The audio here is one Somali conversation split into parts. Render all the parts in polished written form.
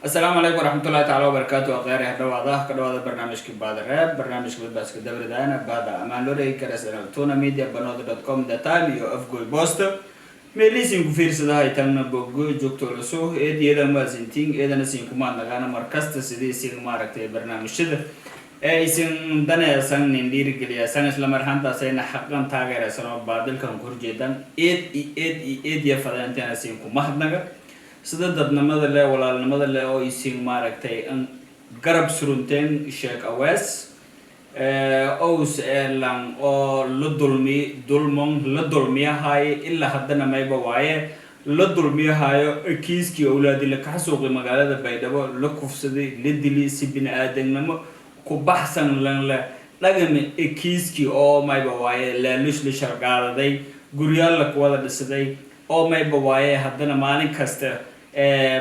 السلام عليكم ورحمة الله تعالى وبركاته. أخيرا هذا برنامج كبار الراب برنامج بس كدبر دانا بعد أمان لوري كرسنا تونا ميديا بنود.com ده تايم يو أفجول بوست ميليسين كفير سدا هيتم بوجو جوكتور سو إدي إذا ما زنتين إذا نسين كمان نغانا مركز تسدي سين مارك برنامج شده إيسين دنا سان نندير كليا سان إسلام رحمة سين حقا تاجر سنا بعدل كم كرجيدان إد يفعلن تنا سين كمان نغا sida dadnimada leh walaalnimada leh oo isin maaragtay an garab surunteen sheek awees ows elan oo la dulmiyahay ilaa haddana mayba waaye la dulmiyahayo kiiskii awlaadi la kaxsuuqi magaalada baydhabo la kufsaday la dili si bini'aadanimo ku baxsan lan la dhagami kiiskii oo mayba waaye laalush la shargaaladay guryaal la kuwada dhisaday oo mayba waaye haddana maalin kasta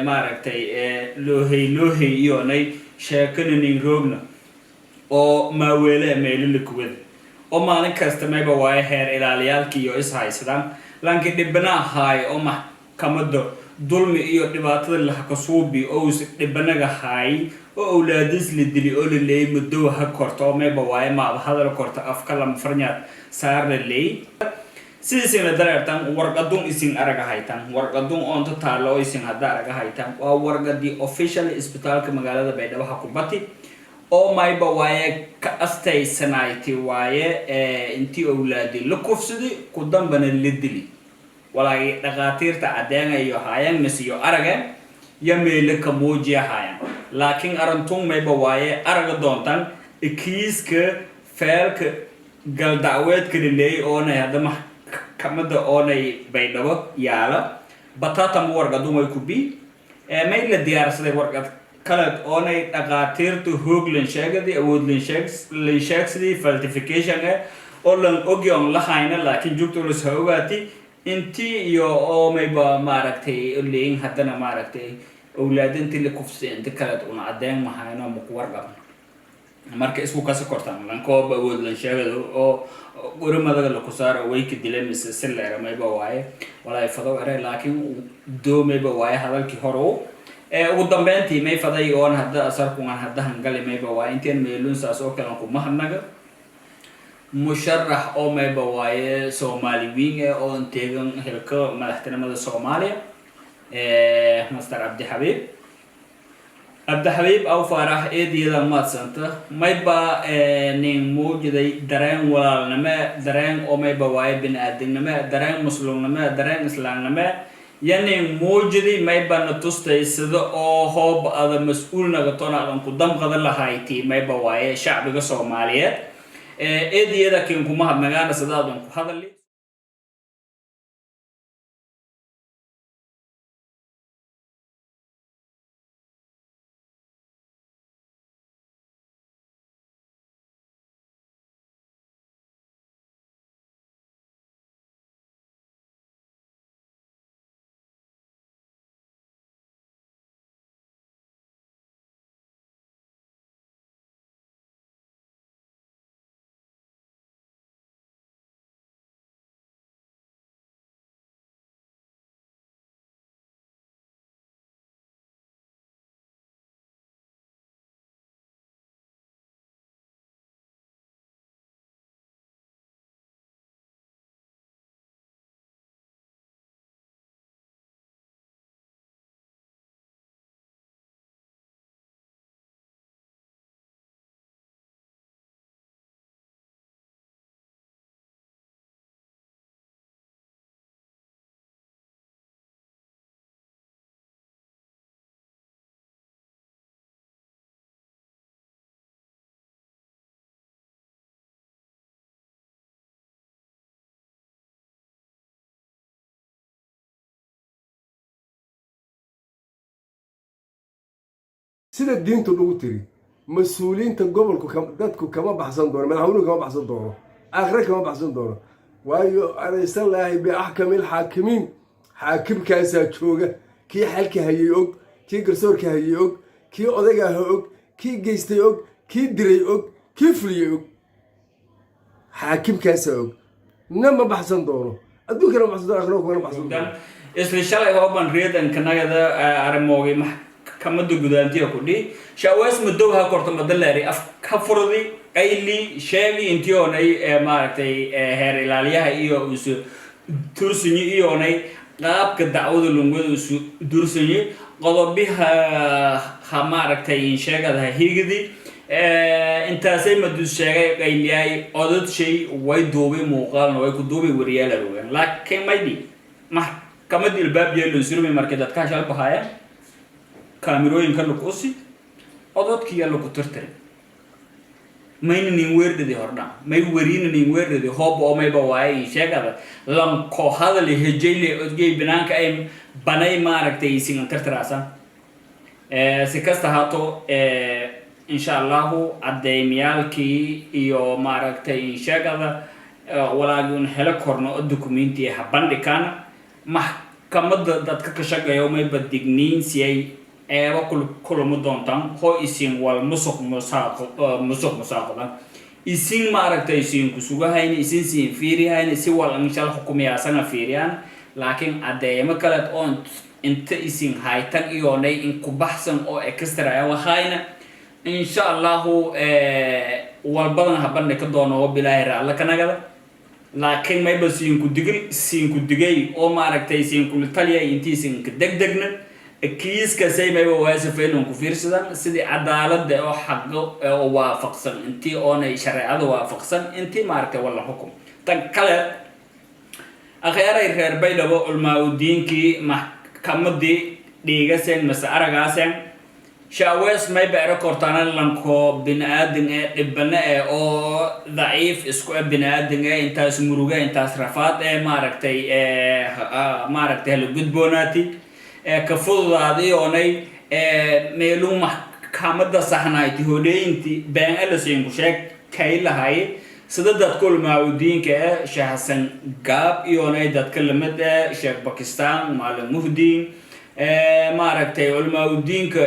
maaragtay loohay iyoonay sheekananin roogna oo maaweele meelila kuwada oo maalin kasta mayba waaye heer ilaaliyaalkii iyo ishaysadaan laakiin dhibana ahaay oo maxkamada dulmi iyo dhibaatada lahakasuubi oo dhibanaga haay oo awlaadis la dili oo la leeyay muddo ha korto oo mayba waaye maaba hadal korto afka lama farnyaad saar la leeyay sidii la dareertan warqadun isin araga haytan warqadun on total oo isin hada araga haytan waa warqadii official isbitaalka magaalada Baydhabo ku bati oo mayba waaye ka astaysanayti waaye intii awlaadi la kufsidi ku dambana la dili walaay dhaqaatiirta cadeeynaayo hayaan masiyo araga yameele ka muujiyahayan laakiin arantun mayba waaye araga doontan kiiska feelka gal dacweedka leey oo hadama kamada oonay Baydhabo yaala batata warqadun way ku bi may la diyaarsaday warqad kala oonay dhaqaatiirtu hooglan sheegadi awoodlan sheegsidii falsification oo lan ogyoon la hayna laakiin joogto la soo ogaatay intii iyo oo mayba maaragtay leeyin haddana maaragtay awlaadintii la kufsay inta kala una cadeen mahayna ma ku warqad marka isku ka sokortaan lan koob awoodlan sheegado oo gurmada la ku saaro way ka dileen silleera mayba waaye walaay fado aray laakiin doomayba waaye hadalkii hore ugu dambeyntii may faday oo hadda asarku aan hadda hangali mayba waaye inteen meelun saas oo kale ku mahadnaga musharax oo mayba waaye Soomaaliyiin oo inteegan helka madaxtinimada Soomaaliya Mr. عبد الحبيب أو فرح إيدي إذا ما تصنته ما يبقى نين موجودة درين ولا نما درين أو ما يبقى وايد بين أدين نما درين مسلم نما درين إسلام نما يعني موجودة ما يبقى نتوسته يصير أو هو هذا مسؤول نقطنا عن قدام قدر لهايتي ما يبقى وايد شعب الصوماليات إيدي إذا كن كم واحد مجانا صدقهم هذا اللي sida diintu ugu tiri mas'uuliyiinta gobolku dadku kama baxsan doono madaxweynuhu kama baxsan doono aakhire kama baxsan doono waayo alaysa laahi bi ahkamil haakimiin haakimkaasa jooga kii xalka hayay og kii garsoorka hayay og kii odayga og kii geystay og kii diray og kii fuliyay og haakimkaasa og nama baxsan doono adduunkana baxsan doono aakhire kuma baxsan doono isla shalay oo ban reedan kanagada arimoogay maxkamadda gudaantiya ku dhihi shaawees madowha korta madaleeri af ka furdi qayli sheegi intii oonay maaragtay heer ilaaliyaha iyo isu tursinyi iyo oonay qaabka dacwada lungada isu dursinyi qodobiha ha maaragtay sheegada higidi intaasay madus sheegay qayliyay odad shay way duubay muuqaalna way ku duubay wariyaal arogan laakiin maydi maxkamadda ilbaab yeelo surmi markay dadka shal bahaya kaamirooyinka lagu usi odadkii lagu tirtiray mayna nin weerdadi hordha may wariina nin weerdadi hoob oo mayba waay sheegada lan ko hadal hejayli odgay banaanka ay banay maaragtay isin tirtiraasan si kasta haato insha Allah adeemyaalkii iyo maaragtay sheegada walaagin hela korno documenti ha bandhigana maxkamadda dadka ka shaqeeyo may badigniin si ay eeba kulamo doontaan hoo isin wal musuq musaaqada isin maaragtay isin ku sugahayna isin siin fiiriyayna si wal inshaal xukumiyaasana fiiriyaan laakiin adeemo kale oo inta isin haytan iyo nay in ku baxsan oo extra ay waxayna insha Allah walbadan ha bandhig doono bilaahi raalla kanagada laakiin may ba siin ku digay oo maaragtay siin ku taliya intii siin ka degdegna kiiska say may waasafeen ku fiirsadaan sidii cadaalad oo xaq oo waafaqsan intii oonay sharciiyada waafaqsan intii maaragtay wala xukum tan kale akhyaaray reer baydhabo ulmaaudiinkii maxkamadii dhiigaseen mase aragaaseen shaawees may beero kortaana lanko bini'aadan dhibana oo daciif isku bini'aadan intaas muruga intaas rafaad maaragtay la gudboonaati ka fududaadii oonay meelu maxkamadda saxnayti hodheynti been alasin ku sheeg kay lahay sida dadka ulmaaudiinka shahsan gaab iyoonay dadka lamid sheekh Pakistan Maalim Muhdiin maaragtay ulmaaudiinka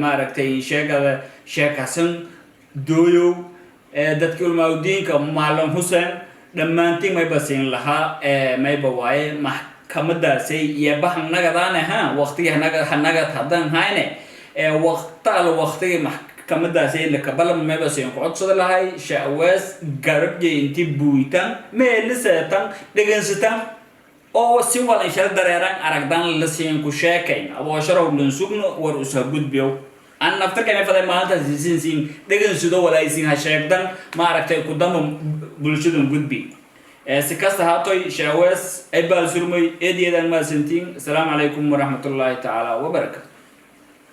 maaragtay sheegada Sheekh Hasan Dooyo dadka ulmaaudiinka Maalim Hussein dhammaantiin may basin lahaa may bawaaye maxkamadaasay iyo bahannagadaana waqtiga hanaga hadan hayne waqtiga maxkamadaasay la kabalam may basin ku codsada lahay shaawees garabje intii buuitan meeliseetan dhegensatan oo si wal insha dareeran aragdan la siin ku sheekay abo sharow lan sugno war usoo gudbiyo an naftarkana faday maanta siin dhegensado walaysin ha sheegdan maaragtay ku damo bulshada gudbi si kasta haatoy shaawees ay bal surmay eedeedan ma santiin assalamu alaykum wa rahmatullahi ta'ala wa barakatuh